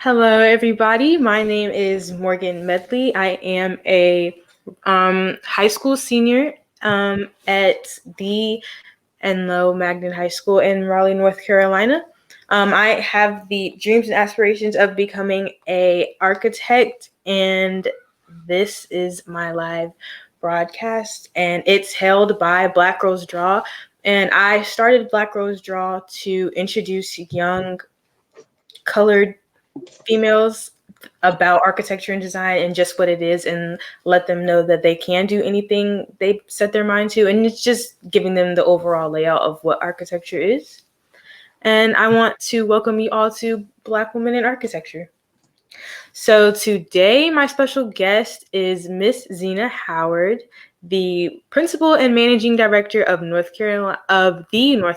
Hello, everybody. My name is Morgan Medley. I am a high school senior at the Enloe Magnet High School in Raleigh, North Carolina. I have the dreams and aspirations of becoming an architect, and this is my live broadcast, and it's held by Black Girls Draw. And I started Black Girls Draw to introduce young colored females about architecture and design and just what it is, and let them know that they can do anything they set their mind to, and it's just giving them the overall layout of what architecture is. And I want to welcome you all to Black Women in Architecture. So today my special guest is Miss Zena Howard, the principal and managing director of the North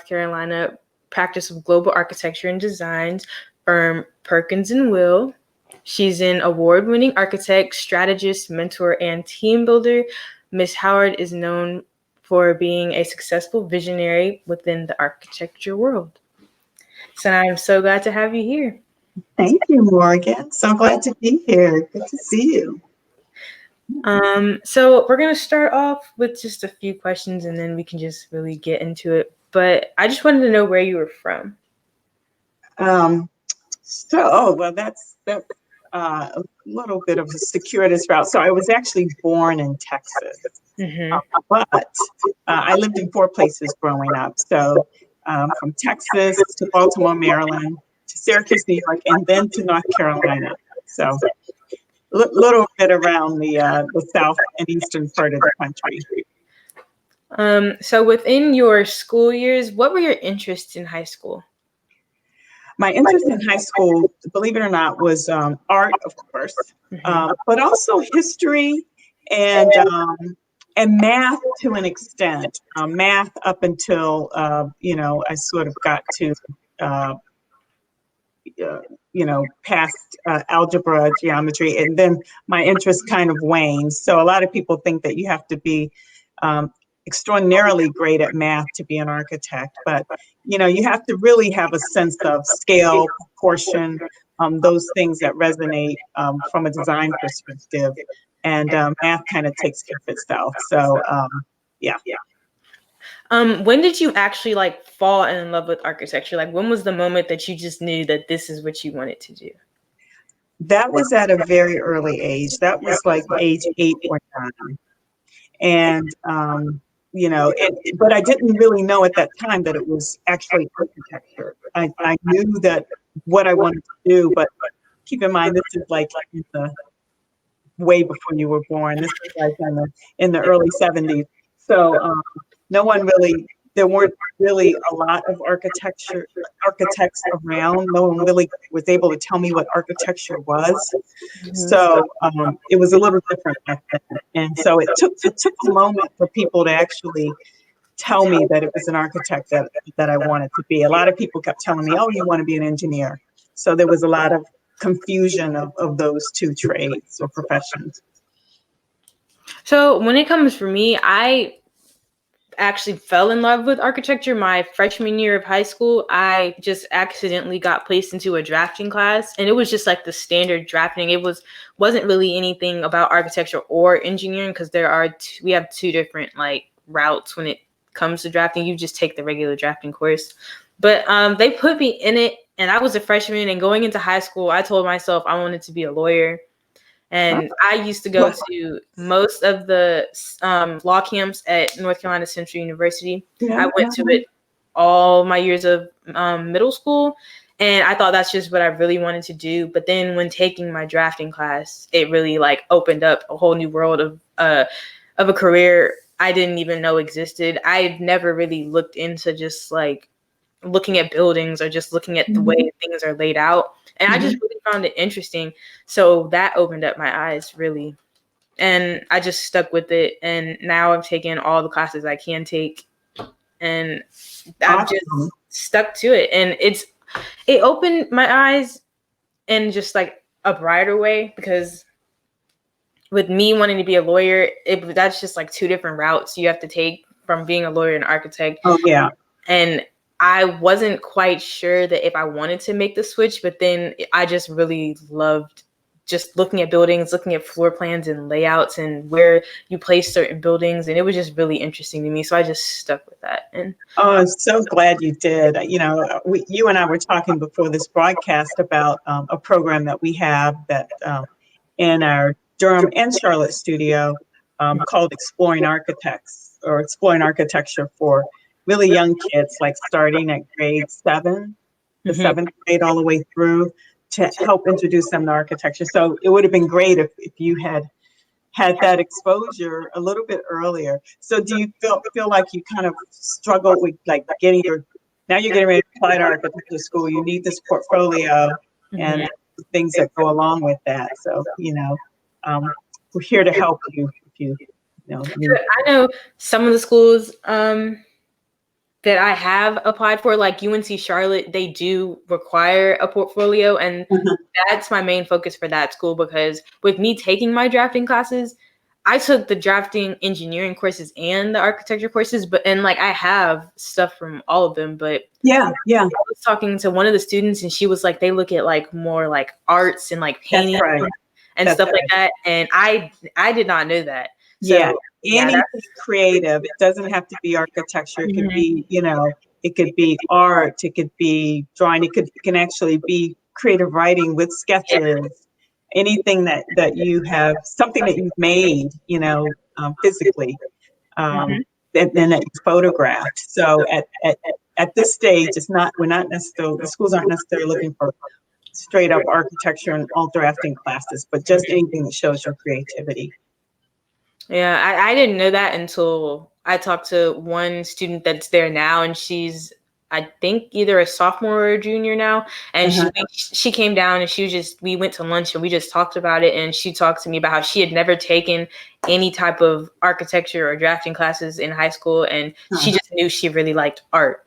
Carolina Practice of Global Architecture and Designs firm Perkins&Will. She's an award-winning architect, strategist, mentor, and team builder. Miss Howard is known for being a successful visionary within the architecture world. So I'm so glad to have you here. Thank you, Morgan. So glad to be here. Good to see you. So we're going to start off with just a few questions, and then we can just really get into it. But I just wanted to know where you were from. That's a little bit of a circuitous route. So I was actually born in Texas, but I lived in 4 places growing up. So from Texas to Baltimore, Maryland, to Syracuse, New York, and then to North Carolina. So a little bit around the south and eastern part of the country. So within your school years, what were your interests in high school? My interest in high school, believe it or not, was art, of course, but also history and math to an extent. Math up until I sort of got to past algebra, geometry, and then my interest kind of waned. So a lot of people think that you have to be extraordinarily great at math to be an architect, but you have to really have a sense of scale, proportion, those things that resonate from a design perspective, and math kind of takes care of itself. So yeah. When did you actually fall in love with architecture? When was the moment that you just knew that this is what you wanted to do? That was at a very early age. That was like age 8 or 9. And but I didn't really know at that time that it was actually architecture. I knew that what I wanted to do, but keep in mind, this is like in the way before you were born. This is like in the early 70s. So there weren't really a lot of architects around. No one really was able to tell me what architecture was. So it was a little different back then. And so it took a moment for people to actually tell me that it was an architect that I wanted to be. A lot of people kept telling me, oh, you want to be an engineer. So there was a lot of confusion of those 2 trades or professions. So when it comes for me, I actually fell in love with architecture my freshman year of high school. I just accidentally got placed into a drafting class, and it was just like the standard drafting. It wasn't really anything about architecture or engineering, because we have 2 different routes when it comes to drafting. You just take the regular drafting course, but they put me in it, and I was a freshman, and going into high school, I told myself I wanted to be a lawyer. And I used to go to most of the law camps at North Carolina Central University. I went to it all my years of middle school, and I thought that's just what I really wanted to do. But then when taking my drafting class, it really opened up a whole new world of a career I didn't even know existed. I've never really looked into just looking at buildings or just looking at the way things are laid out. And I just really found it interesting. So that opened up my eyes, really. And I just stuck with it. And now I've taken all the classes I can take. And I've just stuck to it. And it opened my eyes in just a brighter way, because with me wanting to be a lawyer, that's just 2 different routes you have to take from being a lawyer and architect. Oh, yeah. And I wasn't quite sure that if I wanted to make the switch, but then I just really loved just looking at buildings, looking at floor plans and layouts and where you place certain buildings. And it was just really interesting to me. So I just stuck with that. And Oh, I'm so glad you did. You and I were talking before this broadcast about a program that we have that in our Durham and Charlotte studio called Exploring Architects, or Exploring Architecture for really young kids, like starting at grade 7, the Mhm. 7th grade, all the way through, to help introduce them to architecture. So it would have been great if you had that exposure a little bit earlier. So do you feel like you kind of struggle with like getting now you're getting ready to apply to architecture school, you need this portfolio Mhm. and things that go along with that. So, we're here to help you if you need. I know some of the schools that I have applied for, like UNC Charlotte, they do require a portfolio. And Mhm. that's my main focus for that school, because with me taking my drafting classes, I took the drafting engineering courses and the architecture courses, and like I have stuff from all of them. But Yeah, yeah, I was talking to one of the students and she was like, they look at like more like arts and like that's painting right. and That's stuff like right. that. And I did not know that. Yeah, So yeah, anything that's creative. It doesn't have to be architecture. It could mhm, be, it could be art. It could be drawing. It can actually be creative writing with yeah. sketches. Anything that you have, something that you've made, physically, Mhm. and that you photographed. So at this stage, we're not necessarily, the schools aren't necessarily looking for straight up architecture and all drafting classes, but just anything that shows your creativity. Yeah, I didn't know that until I talked to one student that's there now, and she's, I think, either a sophomore or a junior now. And Uh-huh. she came down and we went to lunch and we just talked about it. And she talked to me about how she had never taken any type of architecture or drafting classes in high school, and she Huh. just knew she really liked art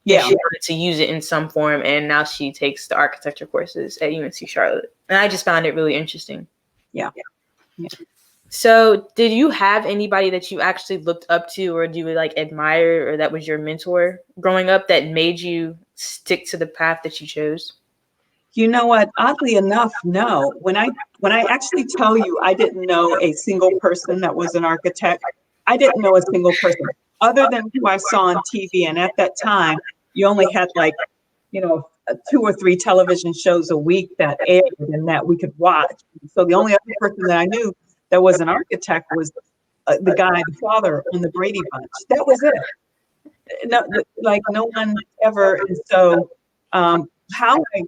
and Yeah. she wanted to use it in some form. And now she takes the architecture courses at UNC Charlotte, and I just found it really interesting. Yeah. Yeah. So, did you have anybody that you actually looked up to, or do you like admire, or that was your mentor growing up that made you stick to the path that you chose? You know what? Oddly enough, no. When I actually tell you I didn't know a single person that was an architect, I didn't know a single person other than who I saw on TV. And at that time, you only had like, 2 or 3 television shows a week that aired and that we could watch. So the only other person that I knew that was an architect was the guy, the father on the Brady Bunch. That was it. No, like no one ever. And so, how I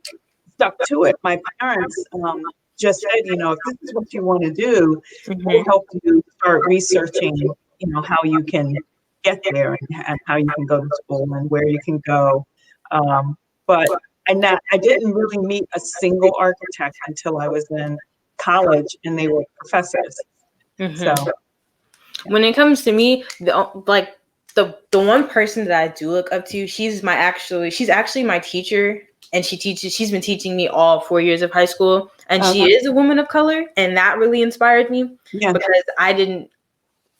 stuck to it. My parents just said, if this is what you want to do, we'll Hmm. help you start researching, how you can get there and how you can go to school and where you can go. Um, but I didn't really meet a single architect until I was in college and they were professors. Hmm. So, When it comes to me, the one person that I do look up to, she's actually my teacher, and she's been teaching me all 4 years of high school, and she uh, is a woman of color, and that really inspired me, yeah, because I didn't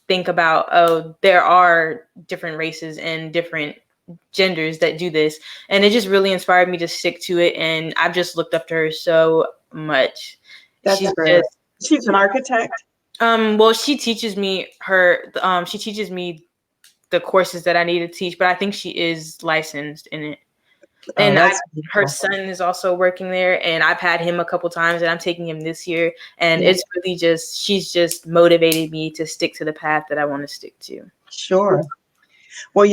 think about, oh, there are different races and different genders that do this, and it just really inspired me to stick to it, and I've just looked up to her so much. that's She's great. just She's an architect. well, she teaches me the courses that I need to teach, but I think she is licensed in it. Oh, And that's her beautiful. son is also working there, and I've had him a couple times, and I'm taking him this year. And Yeah, it's really she's just motivated me to stick to the path that I want to stick to. sure. Well,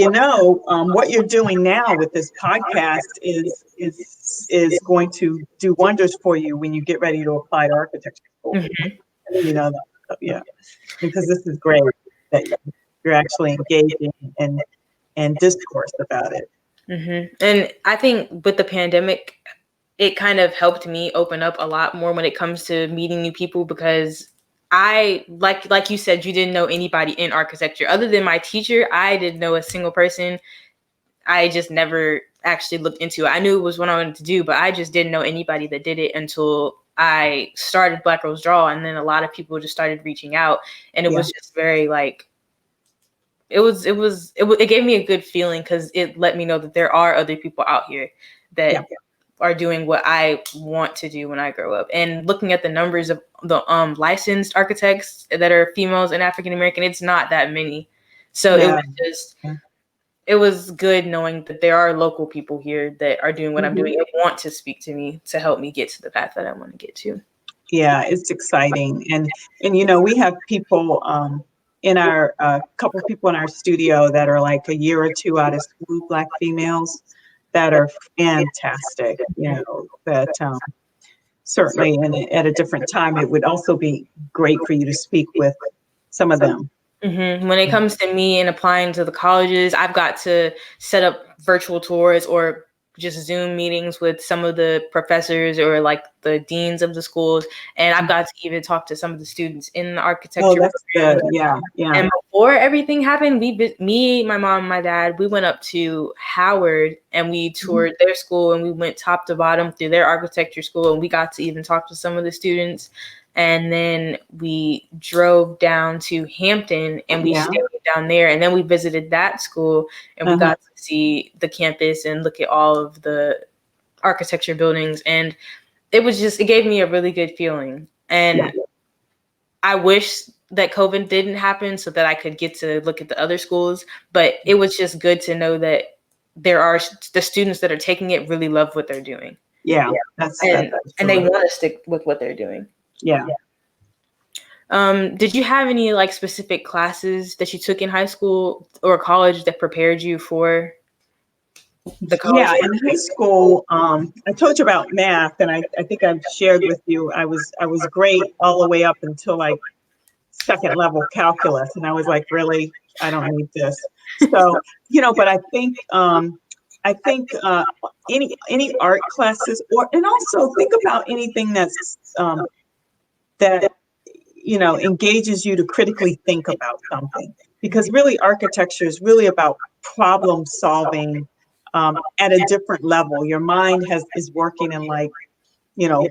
what you're doing now with this podcast is going to do wonders for you when you get ready to apply to architecture school. Mhm. You know that, so, yeah, because this is great that you're actually engaging and discourse about it. And I think with the pandemic, it kind of helped me open up a lot more when it comes to meeting new people, because I like you said, you didn't know anybody in architecture other than my teacher. I didn't know a single person. I just never actually looked into it. I knew it was what I wanted to do, but I just didn't know anybody that did it until I started Black Girls Draw, and then a lot of people just started reaching out, and it Yeah, was just very like it gave me a good feeling because it let me know that there are other people out here Yeah. that are doing what I want to do when I grow up. And looking at the numbers of the licensed architects that are females and African American, it's not that many. So Yeah. it was good knowing that there are local people here that are doing what I'm doing and want to speak to me to help me get to the path that I want to get to. Yeah, it's exciting. And you know, we have people in our couple of people in our studio that are like a year or two out of school, Black females that are fantastic, you know, that certainly, and at a different time, it would also be great for you to speak with some of them. When it comes to me and applying to the colleges, I've got to set up virtual tours or just Zoom meetings with some of the professors or like the deans of the schools. And I've got to even talk to some of the students in the architecture. Oh, that's good. Yeah, yeah. And before everything happened, me, my mom, my dad, we went up to Howard and we toured their school and we went top to bottom through their architecture school and we got to even talk to some of the students. And then we drove down to Hampton and we stayed down there. And then we visited that school and we got to see the campus and look at all of the architecture buildings. And it gave me a really good feeling. And I wish that COVID didn't happen so that I could get to look at the other schools. But it was just good to know that there are the students that are taking it really love what they're doing. Yeah. And they want to stick with what they're doing. Yeah. Did you have any like specific classes that you took in high school or college that prepared you for the college? Yeah, in high school, I told you about math, and I think I've shared with you, I was great all the way up until like second level calculus, and I was like, really, I don't need this. So, you know, but I think any art classes, and also think about anything that's that you know engages you to critically think about something, because really architecture is really about problem solving at a different level. Your mind is working in like, you know,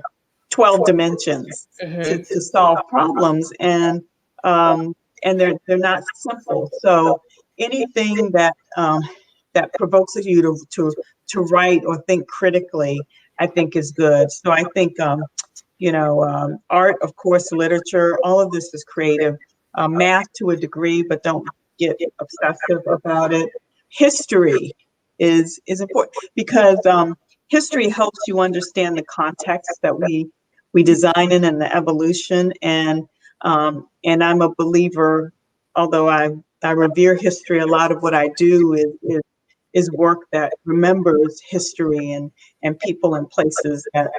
12 dimensions to solve problems, and they're not simple. So anything that that provokes you to write or think critically, I think is good. So I think you know, art, of course, literature, all of this is creative. Math to a degree, but don't get obsessive about it. History is important because history helps you understand the context that we design in and the evolution. And I'm a believer, although I revere history, a lot of what I do is work that remembers history and people and places that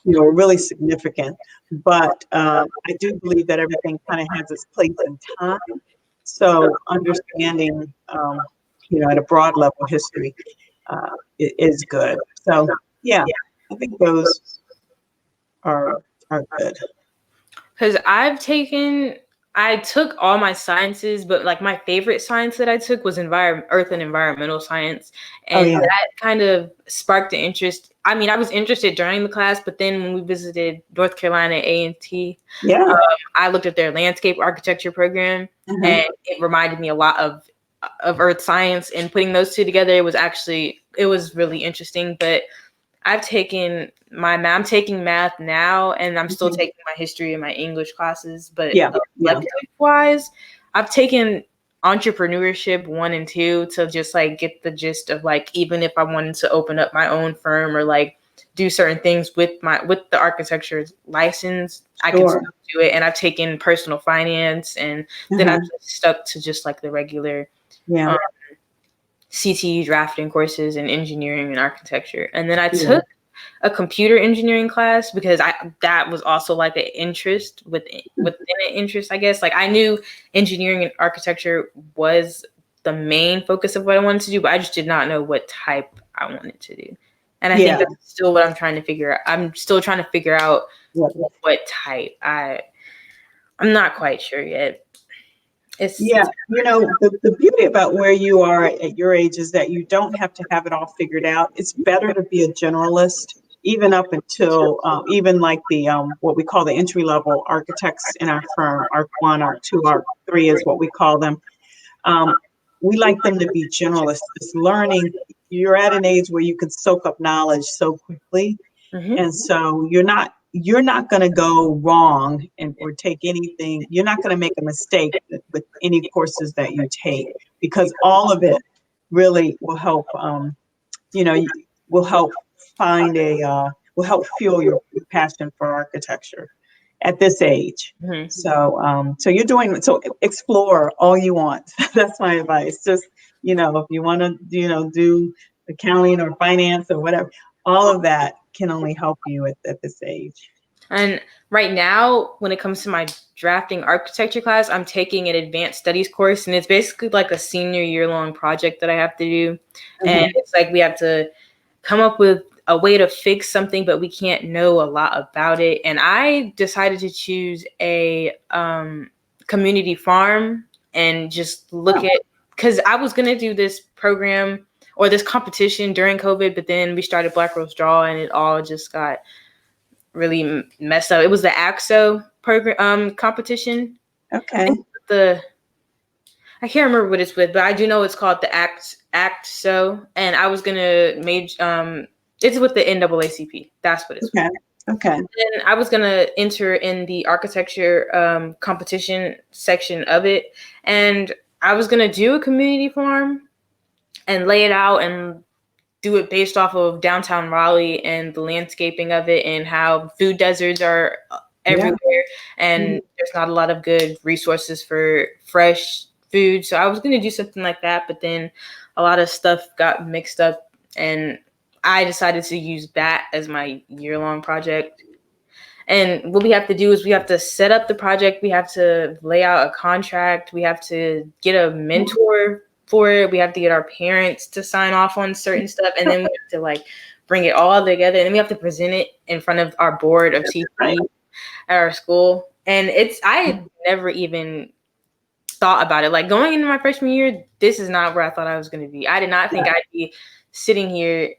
you know, are really significant. But I do believe that everything kind of has its place in time. So understanding, you know, at a broad level, history is good. So yeah, I think those are good. Because I took all my sciences, but like my favorite science that I took was earth and environmental science. And that kind of sparked the interest. I mean, I was interested during the class, but then when we visited North Carolina A&T, I looked at their landscape architecture program, and it reminded me a lot of earth science. And putting those two together, it was really interesting. But I'm taking math now, and I'm still taking my history and my English classes. But elective-wise, I've taken entrepreneurship 1 and 2 to just like get the gist of like, even if I wanted to open up my own firm or like do certain things with the architecture license, I can still do it. And I've taken personal finance, and then I've just stuck to just like the regular CTE drafting courses in engineering and architecture. And then I took a computer engineering class because that was also like an interest within an interest, I guess. Like I knew engineering and architecture was the main focus of what I wanted to do, but I just did not know what type I wanted to do. And I think that's still what I'm trying to figure out. I'm still trying to figure out what type. I'm not quite sure yet. You know, the beauty about where you are at your age is that you don't have to have it all figured out. It's better to be a generalist, even up until even like the what we call the entry level architects in our firm, Arc 1, Arc 2, Arc 3 is what we call them. we like them to be generalists. It's learning. You're at an age where you can soak up knowledge so quickly, Mm-hmm. and so you're not going to go wrong or take anything. You're not going to make a mistake with any courses that you take, because all of it really will help. You know, will help find will help fuel your passion for architecture at this age. Mm-hmm. So, so you're doing, so explore all you want. That's my advice. Just, if you want to, do accounting or finance or whatever, all of that can only help you at this age. And right now, when it comes to my drafting architecture class, I'm taking an advanced studies course, and it's basically like a senior year-long project that I have to do. Mm-hmm. And it's like we have to come up with a way to fix something, but we can't know a lot about it. And I decided to choose a community farm and just look at, because I was going to do this program or this competition during COVID, but then we started blackgirlsDRAW and it all just got really messed up. It was the AXO program competition. Okay. I can't remember what it's with, but I do know it's called the AXO, and I was gonna major. It's with the NAACP. That's what it's okay. with. Okay. And I was gonna enter in the architecture competition section of it, and I was gonna do a community farm and lay it out and do it based off of downtown Raleigh and the landscaping of it and how food deserts are everywhere, and there's not a lot of good resources for fresh food. So I was going to do something like that, but then a lot of stuff got mixed up and I decided to use that as my year-long project. And what we have to do is we have to set up the project, we have to lay out a contract, we have to get a mentor for it, we have to get our parents to sign off on certain stuff, and then we have to like bring it all together, and then we have to present it in front of our board of TP at our school. And I had never even thought about it. Like going into my freshman year, this is not where I thought I was going to be. I did not think I'd be sitting here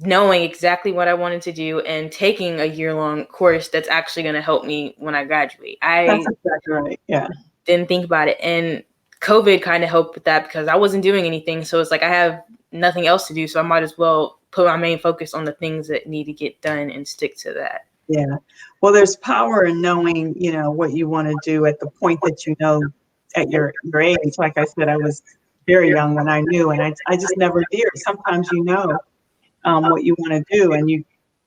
knowing exactly what I wanted to do and taking a year-long course that's actually going to help me when I graduate. That's exactly right. Yeah. Didn't think about it. And COVID kind of helped with that because I wasn't doing anything. So it's like I have nothing else to do. So I might as well put my main focus on the things that need to get done and stick to that. Yeah. Well, there's power in knowing, what you want to do at the point that at your age. Like I said, I was very young when I knew, and I just never veered. Sometimes what you want to do, and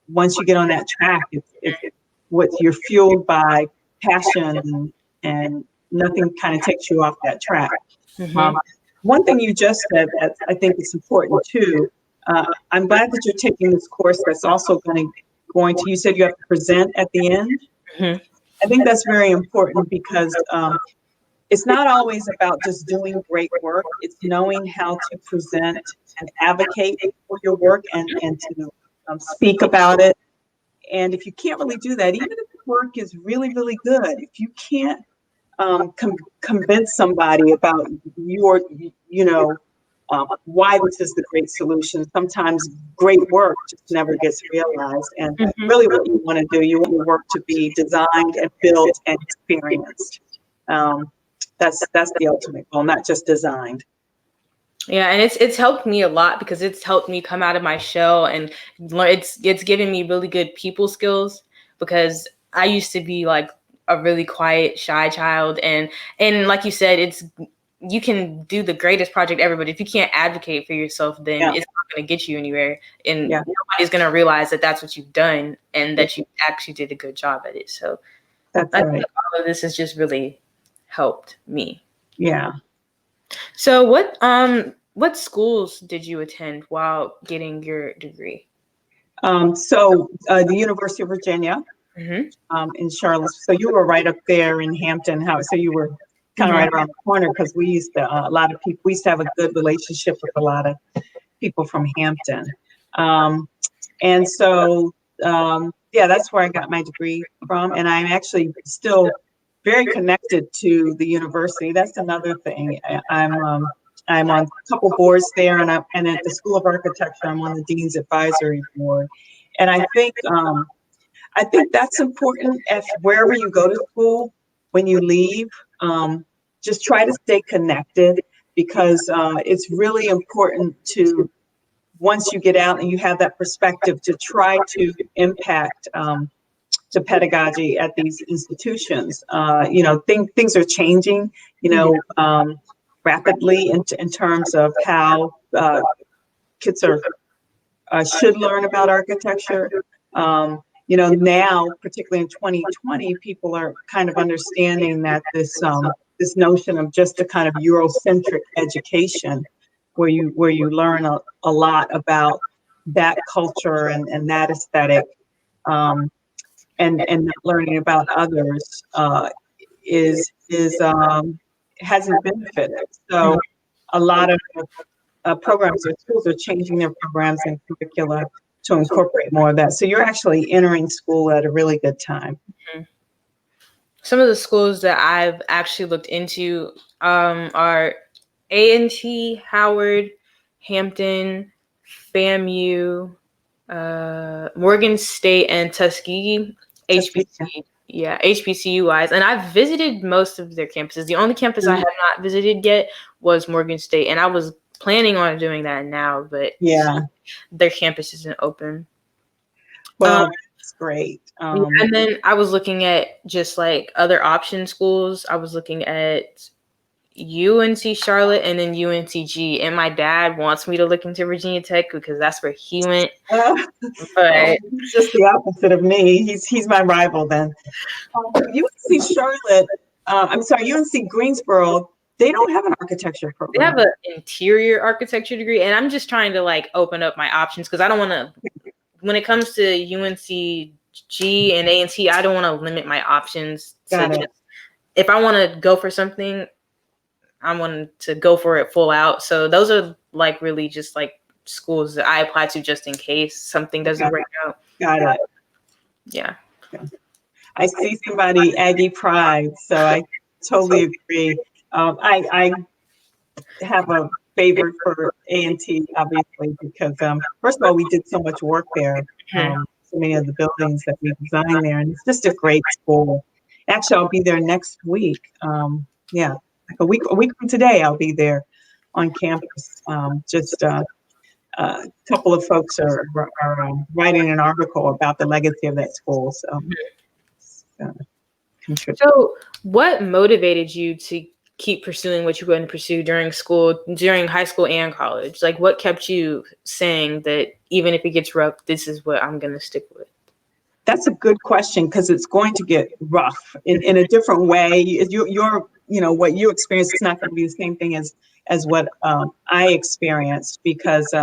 once you get on that track, it's what you're fueled by passion, and nothing kind of takes you off that track. Mm-hmm. One thing you just said that I think is important too. I'm glad that you're taking this course that's also going to, you said you have to present at the end. Mm-hmm. I think that's very important because it's not always about just doing great work. It's knowing how to present and advocate for your work and to speak about it. And if you can't really do that, even if the work is really, really good, if you can't convince somebody about your, why this is the great solution. Sometimes great work just never gets realized. And really what you want to do, you want your work to be designed and built and experienced. That's the ultimate goal, not just designed. Yeah, and it's helped me a lot because it's helped me come out of my shell, and it's given me really good people skills, because I used to be like a really quiet, shy child, and like you said, you can do the greatest project ever, but if you can't advocate for yourself, then it's not going to get you anywhere, and nobody's going to realize that that's what you've done and that you actually did a good job at it. So that's I right. think all of this has just really helped me. Yeah. So what schools did you attend while getting your degree? So the University of Virginia in Charlotte. So you were right up there in Hampton. So you were kind of right around the corner, because we used to a lot of people. We used to have a good relationship with a lot of people from Hampton, and so that's where I got my degree from. And I'm actually still very connected to the university. That's another thing. I'm on a couple boards there, and at the School of Architecture, I'm on the Dean's Advisory Board. And I think that's important. Wherever you go to school, when you leave, just try to stay connected, because it's really important to, once you get out and you have that perspective, to try to impact the pedagogy at these institutions. Things are changing, rapidly in terms of how kids are should learn about architecture. Now, particularly in 2020, people are kind of understanding that this notion of just a kind of Eurocentric education, where you learn a lot about that culture and that aesthetic, and not learning about others, hasn't benefited. So a lot of programs or schools are changing their programs and curricula to incorporate more of that. So you're actually entering school at a really good time. Some of the schools that I've actually looked into are A&T, Howard, Hampton, FAMU, Morgan State, and Tuskegee. HBC. Yeah, HBCU wise. And I've visited most of their campuses. The only campus I have not visited yet was Morgan State. And I was planning on doing that now, but their campus isn't open. Well, that's great. And then I was looking at just like other option schools. I was looking at UNC Charlotte and then UNCG. And my dad wants me to look into Virginia Tech because that's where he went. But he's just the opposite of me. He's my rival then. UNC Charlotte, UNC Greensboro, they don't have an architecture program. They have an interior architecture degree, and I'm just trying to like open up my options because I don't want to. When it comes to UNCG and A&T, I don't want to limit my options. If I want to go for something, I want to go for it full out. So those are like really just like schools that I apply to just in case something doesn't work out. Got it. Yeah. I see somebody Aggie Pride, so I totally agree. I have a favor for A&T, obviously, because first of all, we did so much work there. So many of the buildings that we designed there, and it's just a great school. Actually, I'll be there next week. Like a week from today, I'll be there on campus. A couple of folks are writing an article about the legacy of that school. So what motivated you to keep pursuing what you were going to pursue during high school and college? Like what kept you saying that even if it gets rough, this is what I'm going to stick with? That's a good question, because it's going to get rough in a different way. What you experienced is not going to be the same thing as what I experienced, because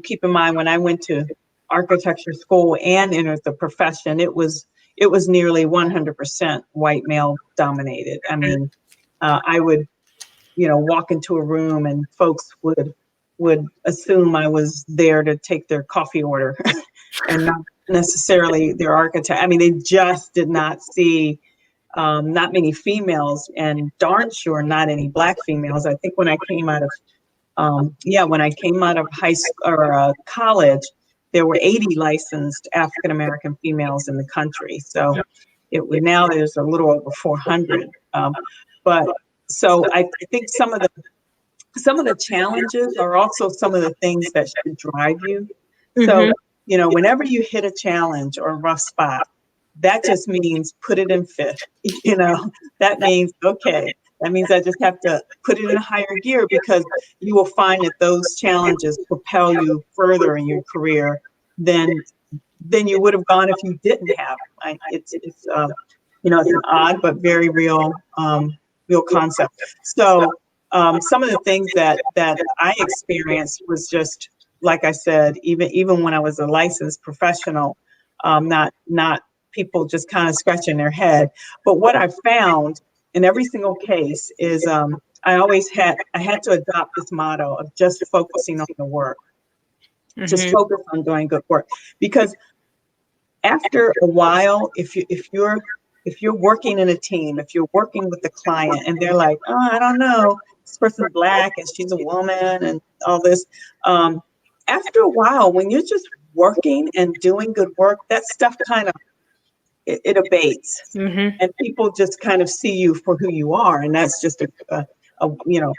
keep in mind, when I went to architecture school and entered the profession, it was nearly 100% white male dominated. I mean, I would, walk into a room and folks would assume I was there to take their coffee order and not necessarily their architect. I mean, they just did not see not many females, and darn sure not any Black females. I think when I came out of high school or college, there were 80 licensed African American females in the country. So now there's a little over 400. So I think some of the challenges are also some of the things that should drive you. So, whenever you hit a challenge or a rough spot, that just means put it in fifth. That means, okay, that means I just have to put it in a higher gear, because you will find that those challenges propel you further in your career than you would have gone if you didn't have. It's an odd but very real concept. So some of the things that I experienced was just, like I said, even when I was a licensed professional, not people just kind of scratching their head. But what I found in every single case is I had to adopt this motto of just focusing on the work. Just focus on doing good work, because after a while, if you're working in a team, if you're working with the client and they're like, oh, I don't know, this person's Black and she's a woman and all this, after a while, when you're just working and doing good work, that stuff kind of it abates, Mm-hmm. and people just kind of see you for who you are, and that's just a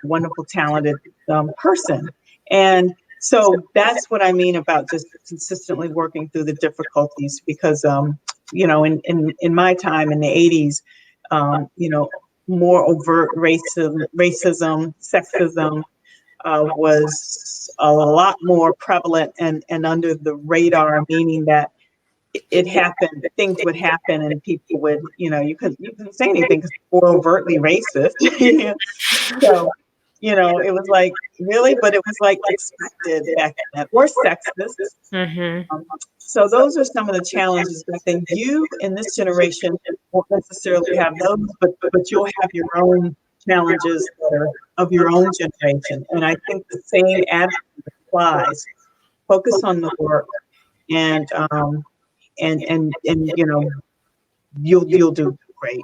wonderful, talented person. And so that's what I mean about just consistently working through the difficulties, because in my time in the 80s, more overt racism, sexism was a lot more prevalent and under the radar, meaning that it happened, things would happen, and people would, you couldn't say anything because people were overtly racist. So, it was like, really, but it was like expected back then, or sexist. Mm-hmm. Um, so those are some of the challenges. But then you in this generation won't necessarily have those, but you'll have your own challenges that are of your own generation. And I think the same attitude applies. Focus on the work, and you'll do great.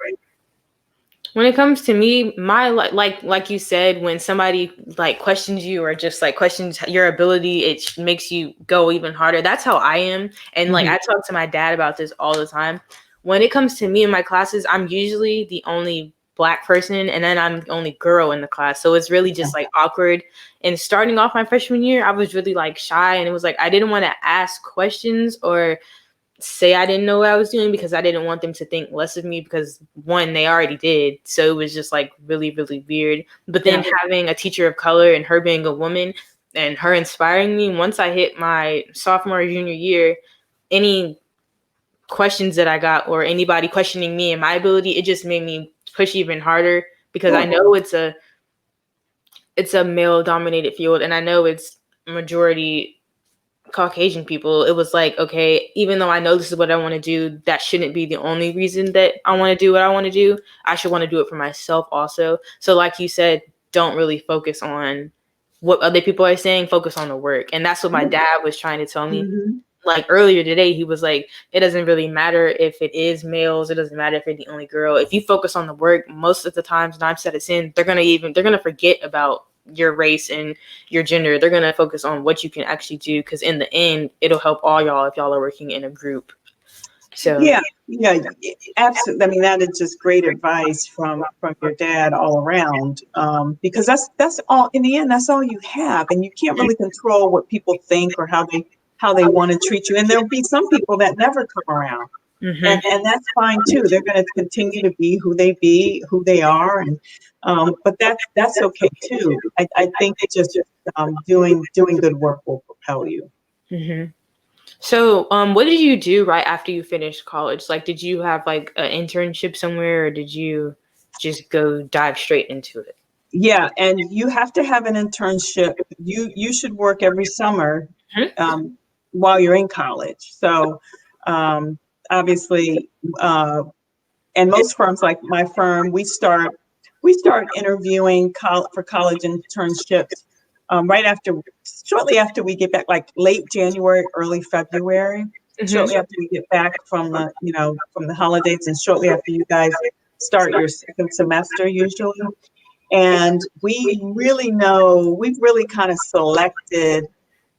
When it comes to me, my like you said, when somebody like questions you or just like questions your ability, it makes you go even harder. That's how I am. And like Mhm. I talk to my dad about this all the time. When it comes to me in my classes, I'm usually the only black person, and then I'm the only girl in the class. So it's really just like awkward. And starting off my freshman year, I was really like shy, and it was like I didn't want to ask questions or say I didn't know what I was doing because I didn't want them to think less of me, because one, they already did. So it was just like really, really weird. But then Yeah. having a teacher of color and her being a woman and her inspiring me, once I hit my sophomore or junior year, any questions that I got or anybody questioning me and my ability, it just made me push even harder, because I Sure. know it's a male dominated field, and I know it's majority Caucasian people. It was like, okay, even though I know this is what I want to do, that shouldn't be the only reason that I want to do what I want to do. I should want to do it for myself also. So like you said, don't really focus on what other people are saying, focus on the work. And that's what my dad was trying to tell me. Mhm. Like earlier today, he was like, it doesn't really matter if it is males, it doesn't matter if you're the only girl. If you focus on the work, most of the times, 9 times out of 10, they're gonna forget about your race and your gender. They're gonna focus on what you can actually do, because in the end, it'll help all y'all if y'all are working in a group. So Yeah, yeah, absolutely. I mean, that is just great advice from your dad all around. Because that's all in the end. That's all you have, and you can't really control what people think or how they want to treat you. And there'll be some people that never come around, mhm. and that's fine too. They're going to continue to be who they are, and but that's okay too. I think just doing good work will propel you. Mhm. So, what did you do right after you finished college? Like, did you have like an internship somewhere, or did you just go dive straight into it? Yeah, and you have to have an internship. You should work every summer Mhm. um, while you're in college. So um, obviously, and most firms like my firm, we start interviewing for college internships right after, shortly after we get back, like late January, early February. Mhm. Shortly after we get back from the holidays, and shortly after you guys start your second semester, usually. And we've really kind of selected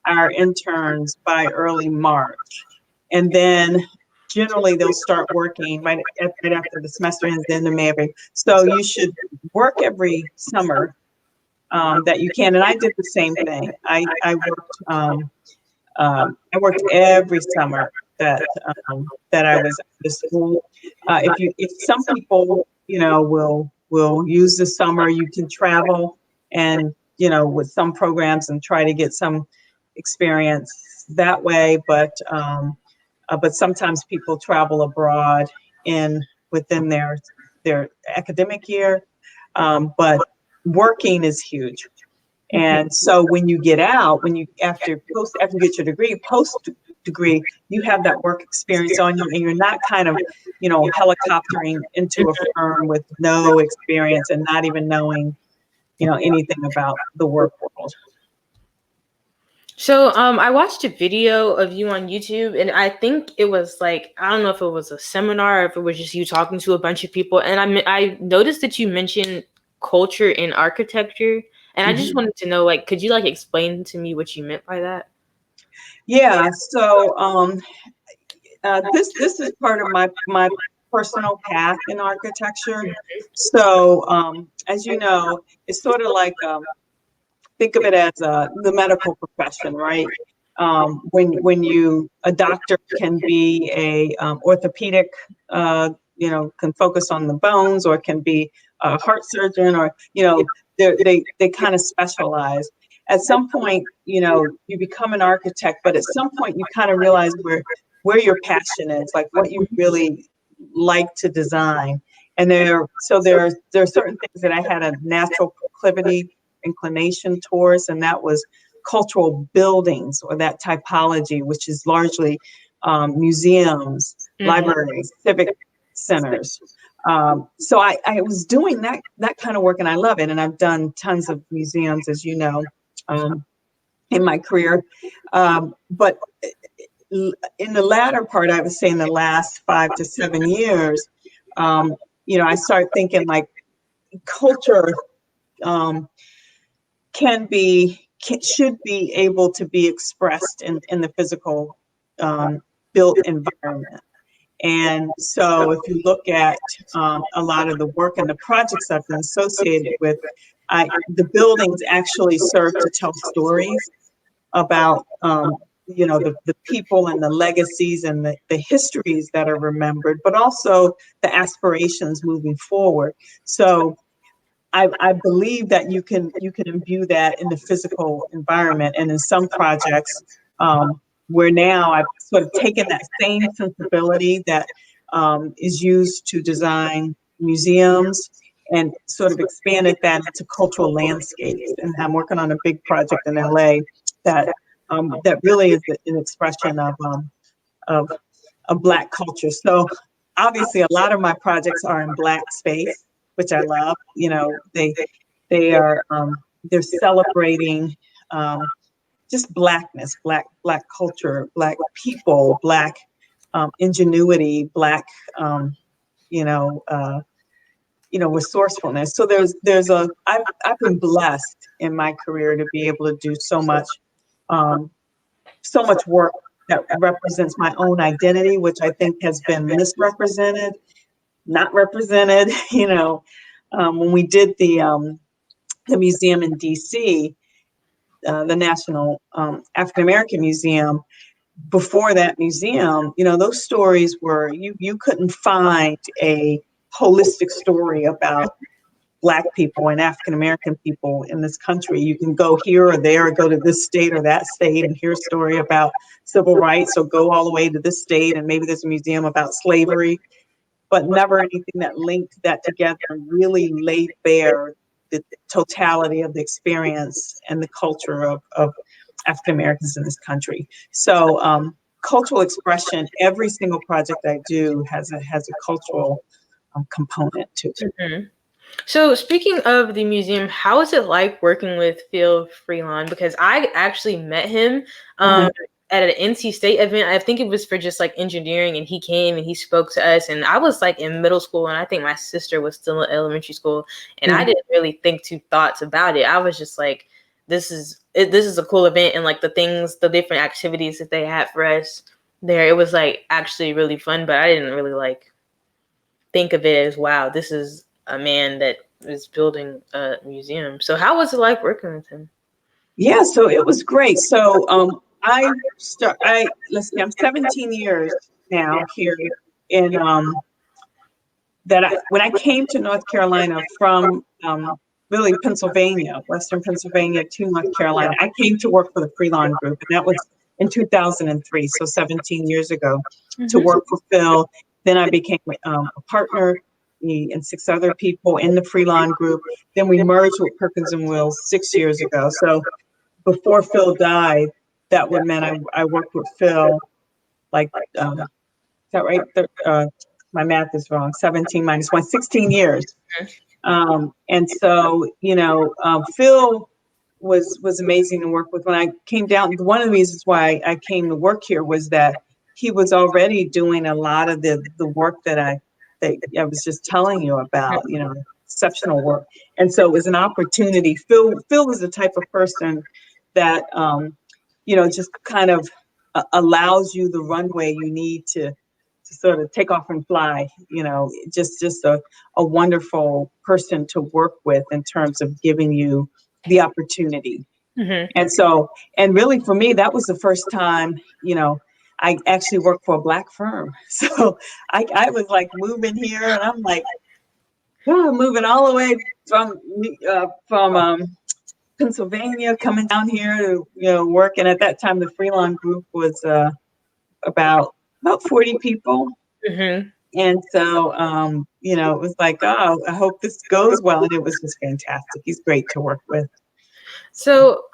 our interns by early March. And then generally they'll start working right after the semester ends, the end of May. So you should work every summer that you can. And I did the same thing. I worked every summer that I was out of school. If some people, will use the summer, you can travel and, with some programs and try to get some experience that way. But sometimes people travel abroad in within their academic year. But working is huge. And so when you get out, after you get your degree, post degree, you have that work experience on you, and you're not kind of, helicoptering into a firm with no experience and not even knowing, anything about the work world. So, I watched a video of you on YouTube, and I think it was like, I don't know if it was a seminar or if it was just you talking to a bunch of people. And I noticed that you mentioned culture in architecture, and I just Mhm. wanted to know, like, could you like explain to me what you meant by that? Yeah. So this is part of my personal path in architecture. So as you know, it's sort of like think of it as the medical profession, right? When you a doctor can be a orthopedic, can focus on the bones, or can be a heart surgeon, or they kind of specialize. At some point, you become an architect, but at some point you kind of realize where your passion is, like what you really like to design. And there are certain things that I had a natural proclivity inclination towards, and that was cultural buildings, or that typology, which is largely museums, Mhm. libraries, civic centers. So I was doing that kind of work, and I love it. And I've done tons of museums, as you know, in my career. But in the latter part, I would say in the last 5 to 7 years, I started thinking like culture um, should be able to be expressed in the physical built environment. And so if you look at a lot of the work and the projects I've been associated with, the buildings actually serve to tell stories about the people and the legacies and the histories that are remembered, but also the aspirations moving forward. So I believe that you can imbue that in the physical environment. And in some projects, where now I've sort of taken that same sensibility that is used to design museums, and sort of expanded that into cultural landscapes. And I'm working on a big project in LA that really is an expression of Black culture. So obviously, a lot of my projects are in Black space, which I love. They are they're celebrating just Blackness, Black culture, Black people, Black ingenuity, Black um, you know uh, resourcefulness. So I've been blessed in my career to be able to do um, so much work that represents my own identity, which I think has been misrepresented, not represented. When we did the museum in DC, the National African American Museum, before that museum, those stories were, you couldn't find a holistic story about Black people and African American people in this country. You can go here or there, or go to this state or that state and hear a story about civil rights, or go all the way to this state and maybe there's a museum about slavery, but never anything that linked that together and really laid bare the totality of the experience and the culture of African Americans in this country. So cultural expression, every single project I do has a cultural component to it. Mhm. So, speaking of the museum, how is it like working with Phil Frelon? Because I actually met him Mhm. um, at an NC State event. I think it was for just like engineering, and he came and he spoke to us. And I was like in middle school, and I think my sister was still in elementary school, and I Yeah. didn't really think two thoughts about it. I was just like, this is a cool event, and like the different activities that they had for us there, it was like actually really fun. But I didn't really like think of it as, wow, this is a man that is building a museum. So how was it like working with him? Yeah, so it was great. So let's see, I'm 17 years now here in when I came to North Carolina from really Pennsylvania, Western Pennsylvania to North Carolina, I came to work for the Frelon Group, and that was in 2003, so 17 years ago, to Mm-hmm. work for Phil. Then I became a partner, me and 6 other people in the Frelon Group. Then we merged with Perkins&Will 6 years ago. So before Phil died, that would mean I worked with Phil like is that right? My math is wrong. 17 minus 1, 16 years. And so, Phil was amazing to work with. When I came down, one of the reasons why I came to work here was that he was already doing a lot of the work that I was just telling you about, exceptional work. And so it was an opportunity. Phil was the type of person that just kind of allows you the runway you need to sort of take off and fly. Just a wonderful person to work with in terms of giving you the opportunity. Mm-hmm. And so, and really for me, that was the first time, I actually worked for a Black firm. So I was like moving here, and I'm like, oh, moving all the way from Pennsylvania, coming down here to work. And at that time, the Frelon group was about 40 people. Mm-hmm. And so, it was like, oh, I hope this goes well. And it was just fantastic. He's great to work with. So,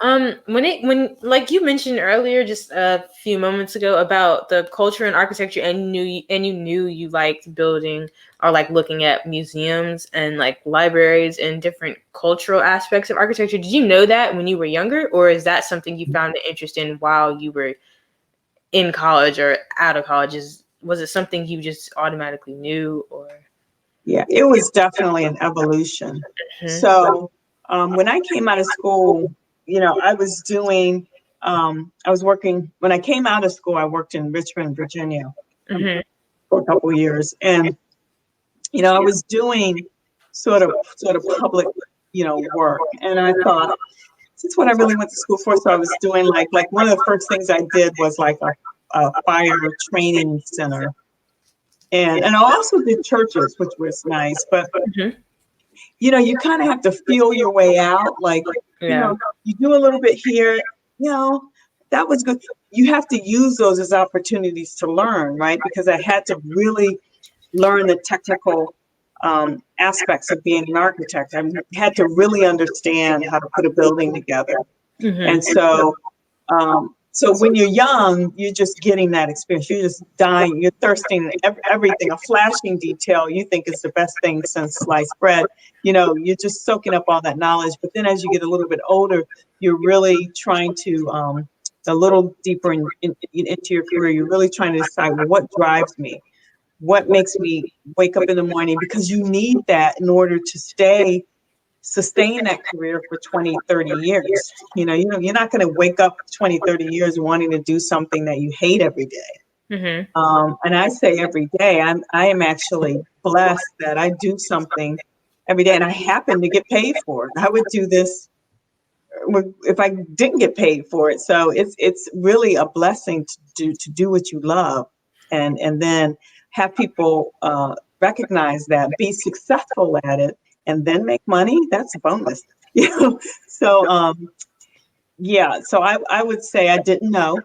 when like you mentioned earlier, just a few moments ago about the culture and architecture, and you knew you liked building or like looking at museums and like libraries and different cultural aspects of architecture. Did you know that when you were younger, or is that something you found an interest in while you were in college or out of college? Was it something you just automatically knew, or? Yeah, it was definitely an evolution. Mhm. So when I came out of school, I was working, when I came out of school, I worked in Richmond, Virginia Mhm. for a couple of years. And, I was doing sort of public, work. And I thought, this is what I really went to school for. So I was doing like one of the first things I did was like a fire training center. And I also did churches, which was nice. But Mhm. you kind of have to feel your way out. Like, Yeah. you do a little bit here, you know, that was good. You have to use those as opportunities to learn, right? Because I had to really learn the technical aspects of being an architect. I had to really understand how to put a building together. Mhm. And so when you're young, you're just getting that experience. You're just dying. You're thirsting everything. A flashing detail you think is the best thing since sliced bread. You're just soaking up all that knowledge. But then as you get a little bit older, you're really trying to a little deeper into your career. You're really trying to decide, well, what drives me? What makes me wake up in the morning? Because you need that in order to sustain that career for 20, 30 years. You're not going to wake up 20, 30 years wanting to do something that you hate every day. Mhm. And I say every day, I am actually blessed that I do something every day, and I happen to get paid for it. I would do this if I didn't get paid for it. So it's really a blessing to do what you love, and then have people recognize that, be successful at it, and then make money. That's a bonus. So yeah. So I would say I didn't know.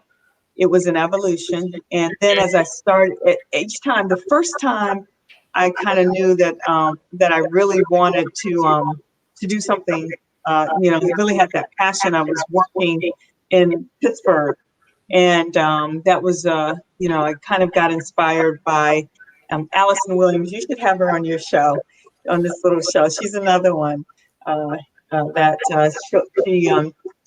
It was an evolution, and then as I started each time, the first time I kind of knew that I really wanted to do something. Really had that passion. I was working in Pittsburgh, and that was I kind of got inspired by Allison Williams. You should have her on your show, on this little show. She's another one that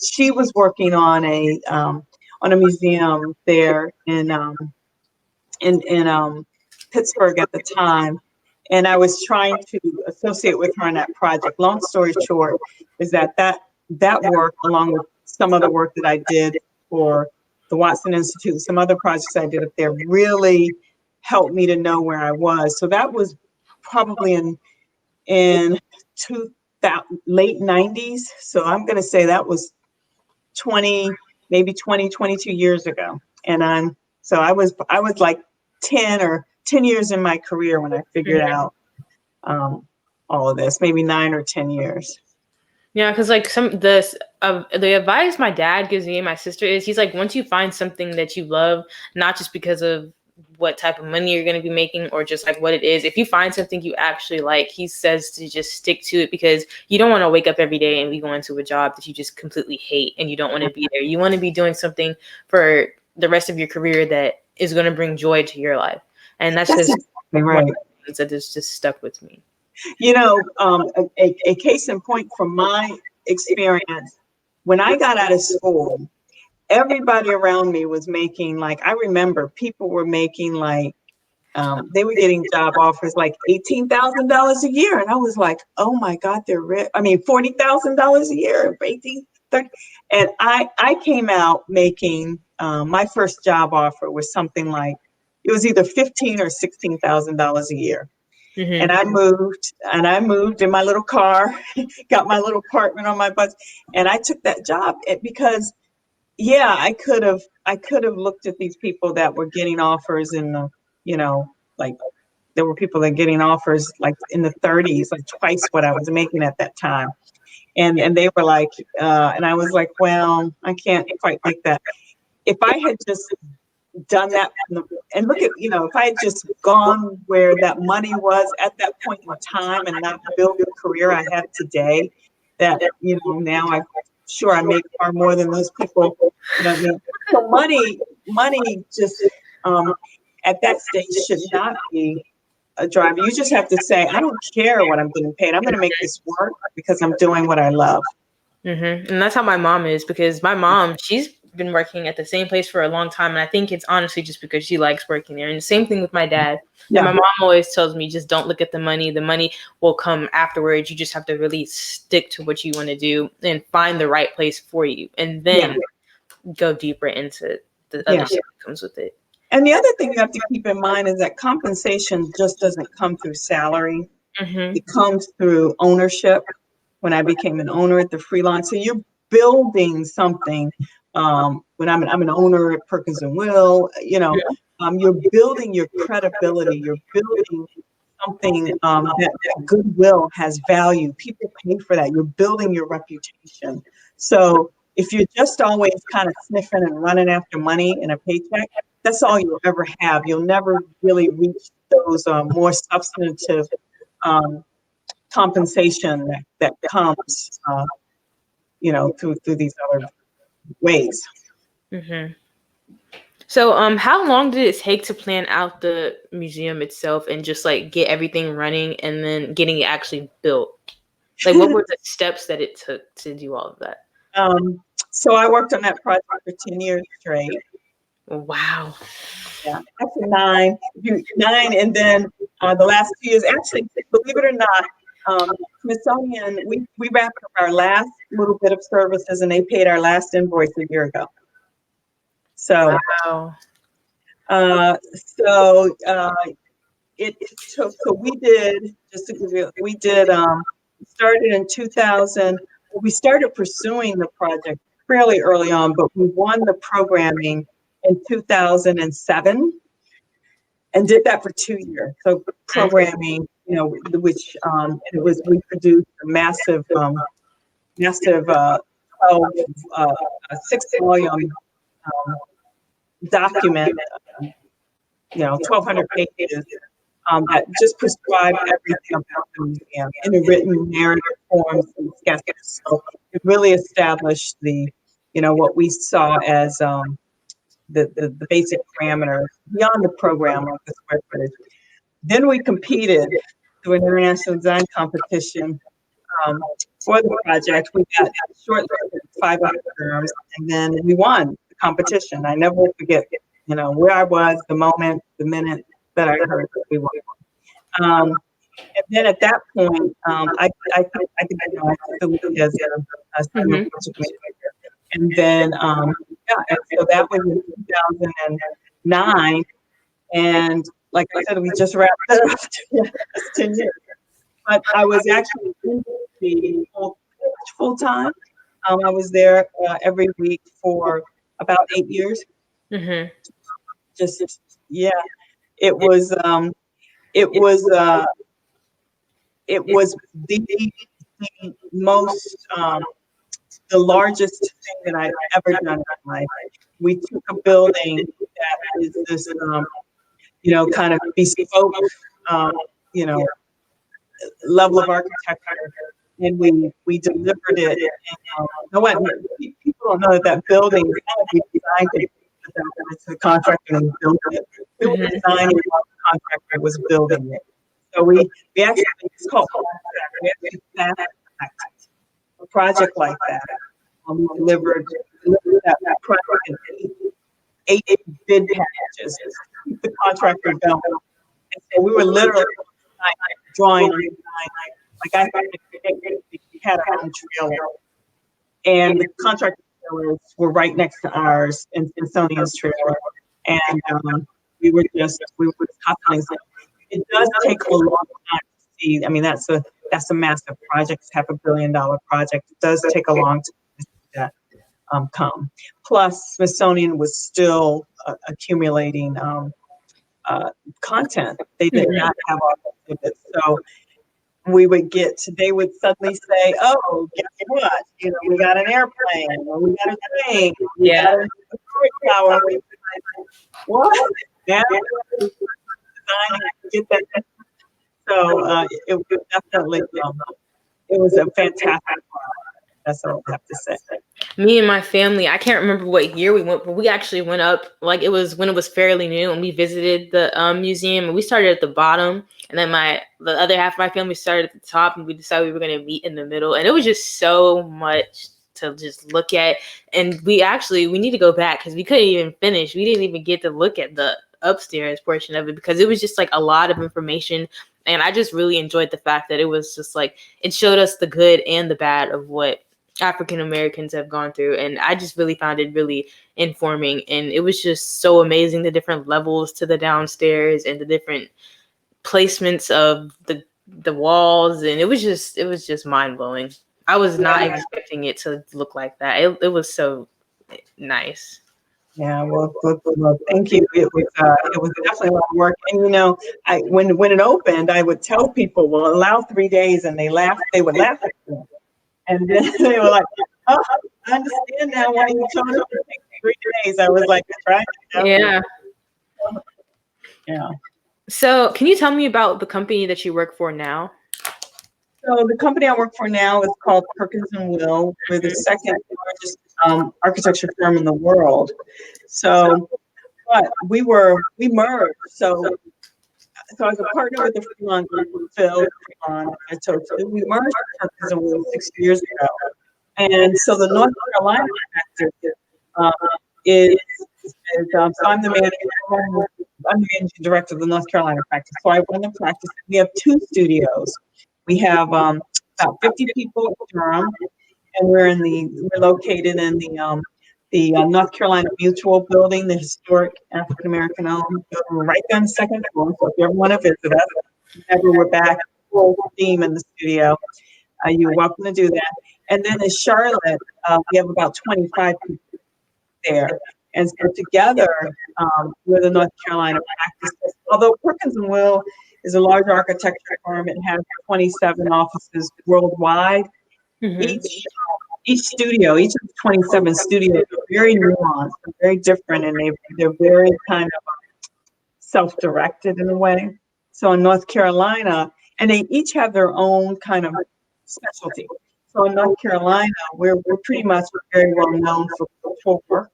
she was working on a museum there in Pittsburgh at the time, and I was trying to associate with her on that project. Long story short, is that work, along with some other work that I did for the Watson Institute, some other projects I did up there, really helped me to know where I was. So that was probably in late 90s. So I'm going to say that was 20, maybe 20, 22 years ago. And I was like 10 years in my career when I figured out all of this, maybe 9 or 10 years. Yeah, because like the advice my dad gives me and my sister is, he's like, once you find something that you love, not just because of what type of money you're going to be making or just like what it is, if you find something you actually like, he says to just stick to it, because you don't want to wake up every day and be going to a job that you just completely hate and you don't want to be there. You want to be doing something for the rest of your career that is going to bring joy to your life. And that's That's just exactly one of right. the things that has just stuck with me. A case in point from my experience, when I got out of school, everybody around me was making, like, I remember people were making like, they were getting job offers like $18,000 a year. And I was like, oh my God, they're rich. I mean, $40,000 a year, 18. And I came out making my first job offer was something like it was either $15,000 or $16,000 a year. And Mm-hmm. I moved in my little car, got my little apartment on my bus, and I took that job because yeah, I could have looked at these people that were getting offers in the, like there were people that getting offers like in the 30s, like twice what I was making at that time. And they were like, and I was like, well, I can't quite make that. If I had just done that and look at, if I had just gone where that money was at that point in time and not built the career I have today, that, now I'm sure I make far more than those people. You know what I mean? So money just at that stage should not be a driver. You just have to say, I don't care what I'm getting paid. I'm going to make this work because I'm doing what I love. Mm-hmm. And that's how my mom is, because my mom, she's been working at the same place for a long time. And I think it's honestly just because she likes working there. And the same thing with my dad. And Yeah, my mom always tells me, just don't look at the money. The money will come afterwards. You just have to really stick to what you want to do and find the right place for you. And yeah, then go deeper into the other yeah. shit that comes with it. And the other thing you have to keep in mind is that compensation just doesn't come through salary. Mm-hmm. It comes through ownership. When I became an owner at the Frelon, so you're building something. When I'm an owner at Perkins&Will, you're building your credibility. You're building something that goodwill has value. People pay for that. You're building your reputation. So if you're just always kind of sniffing and running after money and a paycheck, that's all you'll ever have. You'll never really reach those more substantive um, compensation that comes, through these other ways. Mm-hmm. So, how long did it take to plan out the museum itself and just like get everything running and then getting it actually built? Like, what were the steps that it took to do all of that? um, so I worked on that project for 10 years straight. Wow. Yeah, actually nine, and then the last 2 years. Actually, believe it or not, Smithsonian, we wrapped up our last little bit of services, and they paid our last invoice a year ago. So, Wow. uh, so it took. So we did, just to give you, we did. Started in 2000. We started pursuing the project fairly early on, but we won the programming in 2007. And did that for 2 years. So programming, which we produced a massive 12, 6 volume document, 1,200 pages that just prescribed everything about the museum in a written narrative form and sketches. So it really established what we saw as the basic parameters beyond the program, like the square footage. Then we competed through an international design competition for the project. We got shortlisted 500 firms, and then we won the competition. I never will forget, where I was, the minute that I heard that we won. And then at that point, I took the lead as a senior Mm-hmm. project manager. And then, and so that was in 2009. And like I said, we just wrapped it up. It's 10 years. But I was actually in the full time. I was there every week for about 8 years. Mm-hmm. Just yeah, it was it was uh, it was the most the largest thing that I've ever done in my life. We took a building that is this kind of bespoke you know level of architecture, and we delivered it. And, no one, people don't know that building. It's not like we designed it, it's the contractor who built it. We were Mm-hmm. designing while the contractor was building it. So we actually, it's called contract. We actually fast a project like that. We delivered that project in eight bid packages. The contractor going. And so we were literally drawing on the design. Like I had our own trailer. and the contractor trailers were right next to ours in Smithsonian's trailer, and we were hustling. So it does take a long time to see. I mean, that's a massive project, $500 million project. It does take a long time to see that come. Plus, Smithsonian was still accumulating content. They did not have all the exhibits, so they would suddenly say, "Oh, guess what? You know, we got an airplane, or we got a train, we got a tower." We what? Now we're designing to get that. So it was definitely it was a fantastic product. That's all I have to say. Me and my family, I can't remember what year we went, but we actually went up, like it was when it was fairly new, and we visited the museum, and we started at the bottom, and then the other half of my family started at the top, and we decided we were going to meet in the middle, and it was just so much to just look at. And we need to go back because we couldn't even finish. We didn't even get to look at the upstairs portion of it because it was just like a lot of information. And I just really enjoyed the fact that it was just like it showed us the good and the bad of what African Americans have gone through. And I just really found it really informing. And it was just so amazing, the different levels to the downstairs and the different placements of the walls. And it was just mind blowing. I was not expecting it to look like that. It was so nice. Yeah, well, thank you. It was definitely a lot of work. And you know, when it opened, I would tell people, "Well, allow 3 days," and they would laugh at me. And then they were like, "Oh, I understand now why you chose to take 3 days." I was like, "That's right." Yeah. Yeah. So, can you tell me about the company that you work for now? So the company I work for now is called Perkins&Will. We're the second largest architecture firm in the world. So, but we merged. So as a partner with the Frelon group, Phil Frelon, I told you, we merged Perkins&Will 6 years ago. And so the North Carolina practice is so I'm the managing director of the North Carolina practice. So I run the practice. We have 2 studios. We have about 50 people in Durham, and we're located in the North Carolina Mutual building, the historic African American owned building, right there on the second floor. So if you ever want to visit us, whenever we're back full steam in the studio, you're welcome to do that. And then in Charlotte, we have about 25 people there. And so together, we're the North Carolina practice. Although Perkins&Will is a large architecture firm, it has 27 offices worldwide. Each studio, each of the 27 studios are very nuanced, very different, and they're very kind of self-directed in a way. So in North Carolina, and they each have their own kind of specialty. So in North Carolina, we're pretty much very well known for cultural work.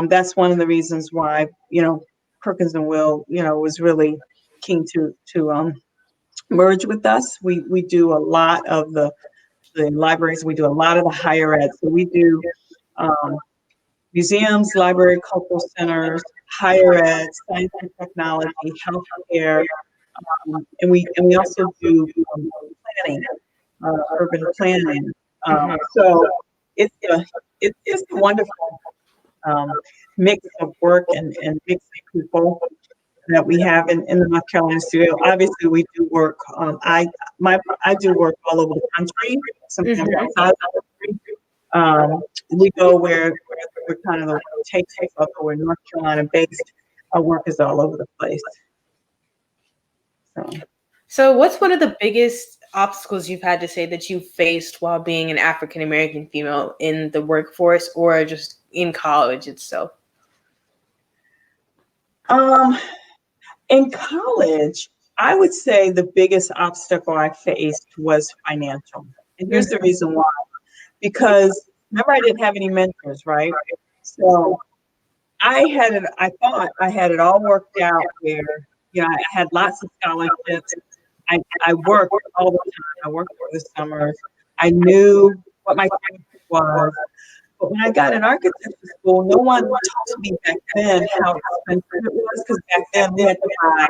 That's one of the reasons why, you know, Perkins&Will, you know, was really keen to merge with us. We do a lot of the libraries. We do a lot of the higher ed. So we do museums, library, cultural centers, higher ed, science and technology, healthcare, and we also do planning, urban planning. So it's just a wonderful mix of work and mix of people that we have in the North Carolina studio. Obviously, we do work. I do work all over the country. Sometimes outside the country. We go where we're kind of the take up. We're North Carolina based. Our work is all over the place. So, what's one of the biggest obstacles you've had to say that you faced while being an African American female in the workforce or just in college itself? In college, I would say the biggest obstacle I faced was financial. And here's the reason why. Because remember, I didn't have any mentors, right? So I thought I had it all worked out where, you know, I had lots of scholarships. I worked all the time. I worked for the summers. I knew what my future was. But when I got in architecture school, no one taught me back then how expensive it was, because back then we had to buy,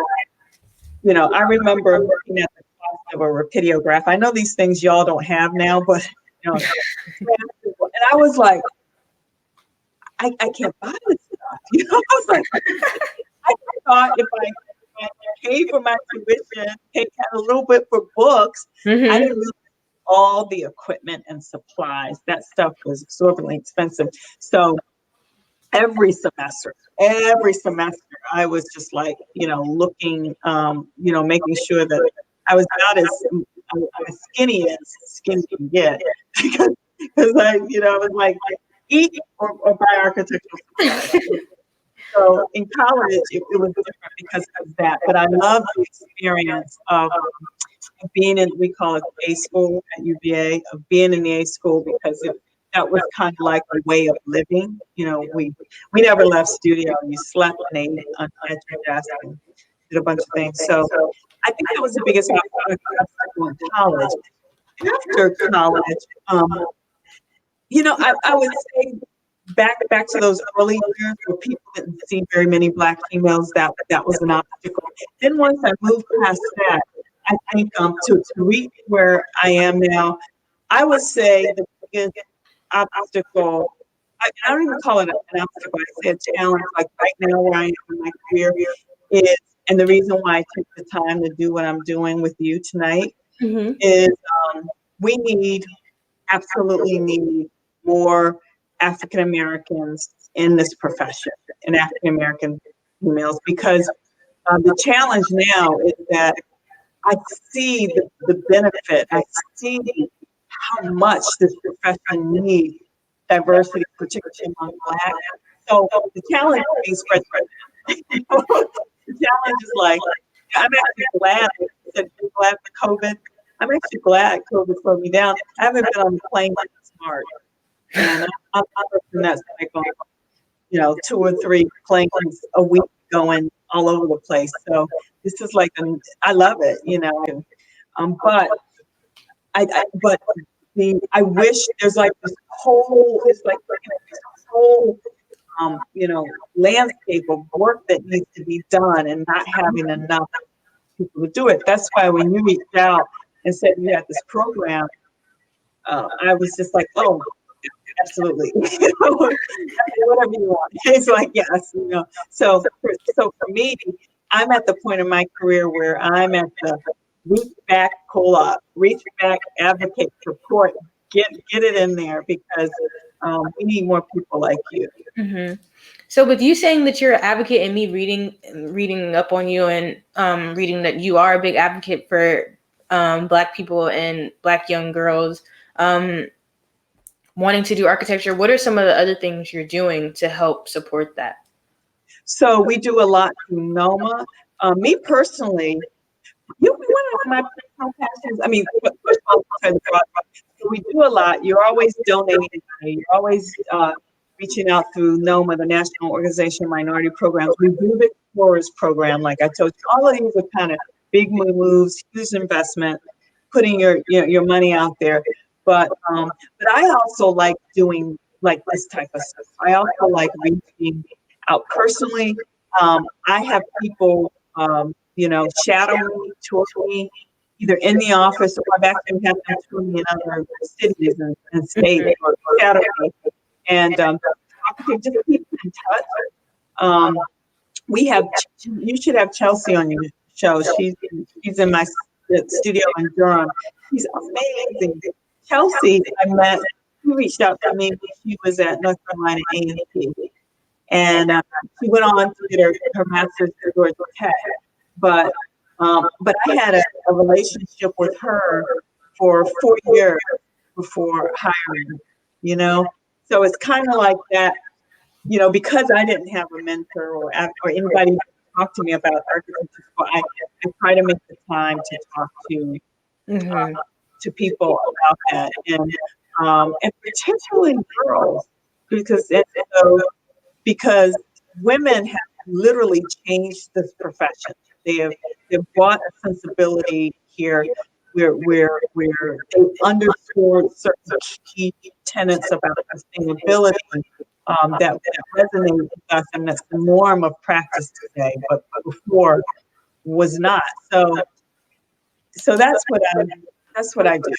you know, I remember looking at the cost of a rapidograph. I know these things y'all don't have now, but you know, I was like, I can't buy this stuff. I was like, I thought if I paid for my tuition, paid a little bit for books, I Mm-hmm. didn't really all the equipment and supplies. That stuff was exorbitantly expensive. So every semester, I was just like, looking, making sure that I was about as skinny as skinny can get, because I was like, eat or buy architectural supplies. So in college, it was different because of that. But I love the experience of being in, we call it A school at UVA, of being in the A school, because that was kind of like a way of living. We never left studio. You slept and ate at your desk and did a bunch of things. So I think that was the biggest obstacle in college. After college, I would say back to those early years where people didn't see very many Black females, that was an obstacle. Then once I moved past that, I think to reach where I am now, I would say the biggest obstacle, I don't even call it an obstacle, I say a challenge, like right now where I am in my career is, and the reason why I took the time to do what I'm doing with you tonight Mm-hmm. is we absolutely need more African Americans in this profession, and African American females, because the challenge now is that I see the benefit. I see how much this profession needs diversity, particularly among Black. So the challenge is spread. The challenge is like, I'm actually glad. I'm glad for COVID. I'm actually glad COVID slowed me down. I haven't been on the plane since March, and I'm person that's like on, 2 or 3 planes a week going all over the place. So this is like, I love it, and, but I wish there's like this whole, it's like this whole, landscape of work that needs to be done and not having enough people to do it. That's why when you reached out and said you had this program, I was just like, oh, absolutely. Whatever you want. It's like, yes, So for me, I'm at the point in my career where I'm at the reach back, pull up, reach back, advocate, support, get it in there, because we need more people like you. Mm-hmm. So with you saying that you're an advocate and me reading up on you and reading that you are a big advocate for Black people and Black young girls wanting to do architecture, what are some of the other things you're doing to help support that? So we do a lot through NOMA. Me personally, one of my personal passions. I mean, first of all, so we do a lot. You're always donating. You're always reaching out through NOMA, the National Organization of Minority Programs. We do the Explorers program, like I told you. All of these are kind of big moves, huge investment, putting your money out there. But I also like doing like this type of stuff. I also like reaching out personally. I have people, shadow me, tour me, either in the office, or I've actually had them tour me in other cities and states, or shadow me. And just keep in touch. Um, we have, you should have Chelsea on your show. She's in my studio in Durham. She's amazing. Chelsea, I met, she reached out to me when she was at North Carolina A&T. And she went on to get her master's at Georgia Tech. But I had a relationship with her for 4 years before hiring, So it's kind of like that, because I didn't have a mentor or anybody to talk to me about architecture school. I try to make the time to talk Mm-hmm. to people about that, and particularly girls, because because women have literally changed this profession. They've brought a sensibility here where they've underscored certain key tenets about sustainability, that resonate with us, and that's the norm of practice today, but before was not. So that's what I do.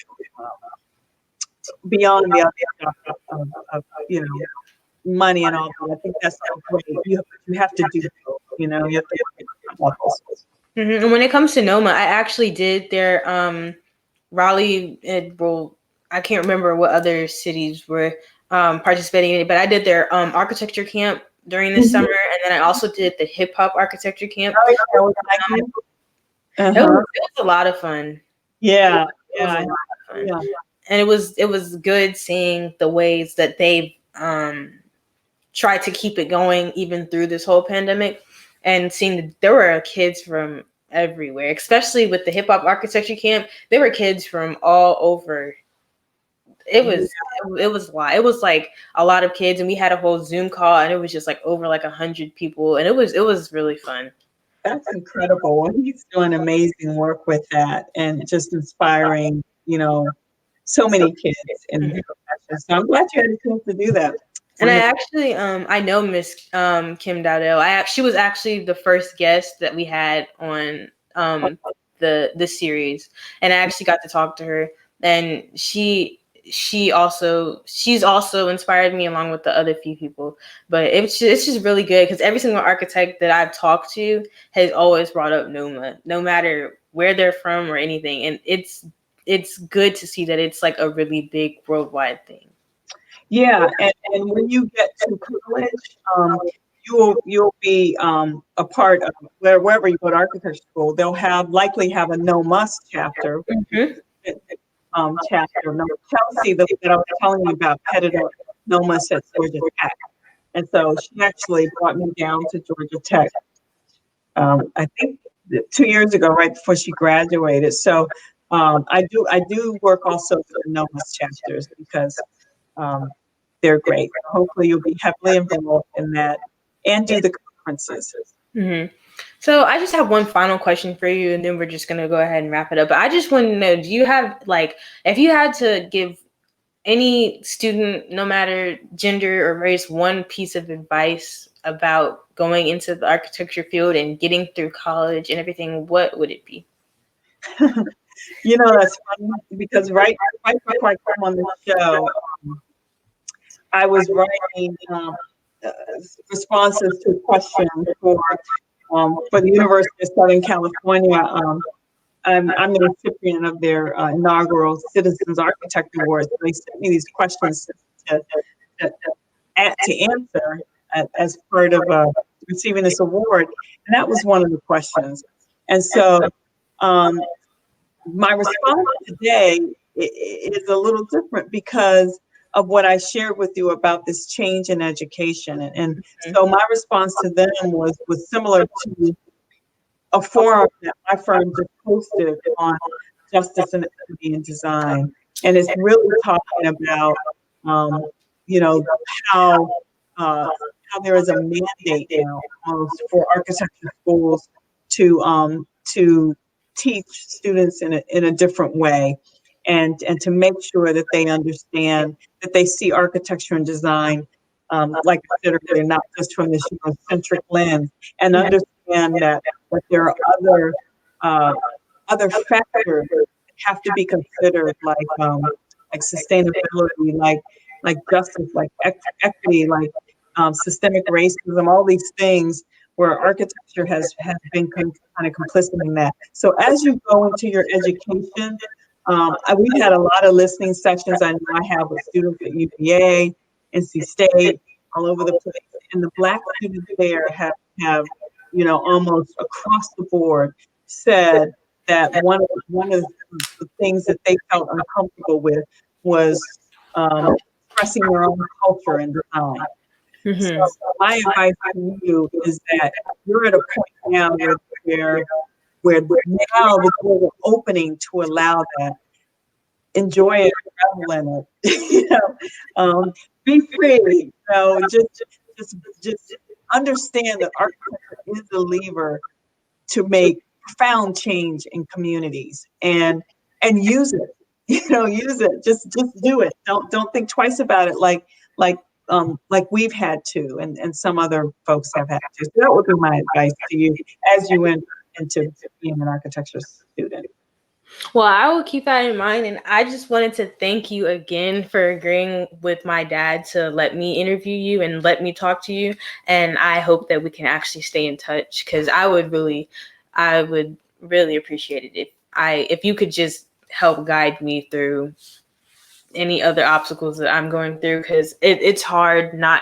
beyond the other stuff of you know, money and all that. I think that's so great. You have to do both, you know, you have to work at different levels. And when it comes to NOMA, I actually did their Raleigh and, well, I can't remember what other cities were participating in it, but I did their architecture camp during the summer, and then I also did the hip hop architecture camp. Oh, yeah, was like you? It was a lot of fun. Yeah, It was a yeah, lot of fun. yeah. And it was good seeing the ways that they've tried to keep it going even through this whole pandemic, and seeing that there were kids from everywhere, especially with the hip hop architecture camp. There were kids from all over. It was it was a lot. It was like a lot of kids, and we had a whole Zoom call, and it was just like over like 100 people, and it was really fun. That's incredible. Well, he's doing amazing work with that and just inspiring, you know, so many kids in the profession. So I'm glad you had a chance to do that. And I actually, I know Miss Kim Dowdell. She was actually the first guest that we had on the series, and I actually got to talk to her, and she's also inspired me along with the other few people. But it's just really good because every single architect that I've talked to has always brought up NOMA, no matter where they're from or anything, and it's good to see that it's like a really big worldwide thing. Yeah, and when you get to college, you'll be a part of wherever you go to architecture school. They'll likely have a no must chapter. Chapter. No, Chelsea, that I was telling you about, headed up no must at Georgia Tech, and so she actually brought me down to Georgia Tech. I think 2 years ago, right before she graduated. So I do work also with the no must chapters because. They're great. Hopefully, you'll be heavily involved in that and do the conferences. So I just have one final question for you, and then we're just gonna go ahead and wrap it up. But I just want to know: do you have, like, if you had to give any student, no matter gender or race, one piece of advice about going into the architecture field and getting through college and everything, what would it be? You know, that's funny because right before I come on the show, I was writing responses to questions for the University of Southern California. I'm the recipient of their inaugural Citizens Architect Awards. They sent me these questions to answer as part of receiving this award, and that was one of the questions. And so my response today is a little different because of what I shared with you about this change in education. And so my response to them was similar to a forum that my firm just hosted on justice and equity in design. And it's really talking about, you know, how there is a mandate now almost for architecture schools to teach students in a different way, and to make sure that they understand that they see architecture and design like I said earlier, not just from this Eurocentric lens, and understand that there are other factors that have to be considered, like sustainability, like justice, like equity, like systemic racism, all these things where architecture has been kind of complicit in that. So as you go into your education, we've had a lot of listening sessions. I know I have with students at UVA, NC State, all over the place. And the Black students there have you know, almost across the board said that one of the things that they felt uncomfortable with was expressing their own culture and design. So my advice to you is that you're at a point now where now the doors are opening to allow that. Enjoy it, revel in it. You know, be free. You know, just understand that architecture is a lever to make profound change in communities, and use it. You know, use it. Just do it. Don't think twice about it. Like we've had to, and some other folks have had to. So that would be my advice to you as you went into being an architecture student. Well, I will keep that in mind. And I just wanted to thank you again for agreeing with my dad to let me interview you and let me talk to you. And I hope that we can actually stay in touch, because I would really appreciate it if you could just help guide me through any other obstacles that I'm going through, because it's hard not.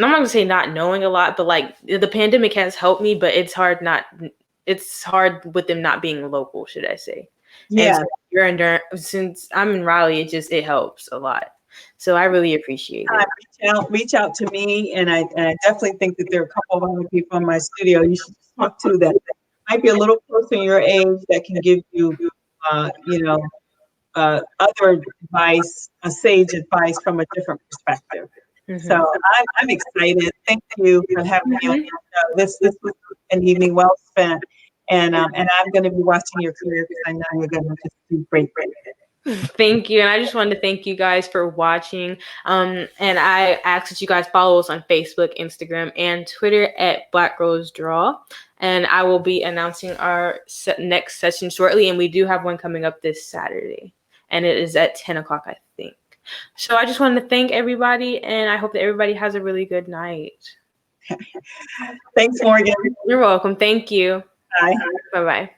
I'm not gonna say not knowing a lot, but like the pandemic has helped me, but it's hard not. It's hard with them not being local, should I say? And Yeah. so you're in since I'm in Raleigh, it helps a lot. So I really appreciate it. Reach out to me, and I definitely think that there are a couple of other people in my studio you should talk to that might be a little closer in your age that can give you, you know, other advice, a sage advice from a different perspective. So Mm-hmm. I'm excited. Thank you for having me on Mm-hmm. your show. This was an evening well spent, and I'm going to be watching your career because I know you're going to just do great things. Thank you. And I just wanted to thank you guys for watching. And I ask that you guys follow us on Facebook, Instagram, and Twitter at blackgirlsDRAW. And I will be announcing our next session shortly. And we do have one coming up this Saturday. And it is at 10 o'clock, I think. So I just wanted to thank everybody. And I hope that everybody has a really good night. Thanks, Morgan. You're welcome. Thank you. Bye. Bye-bye.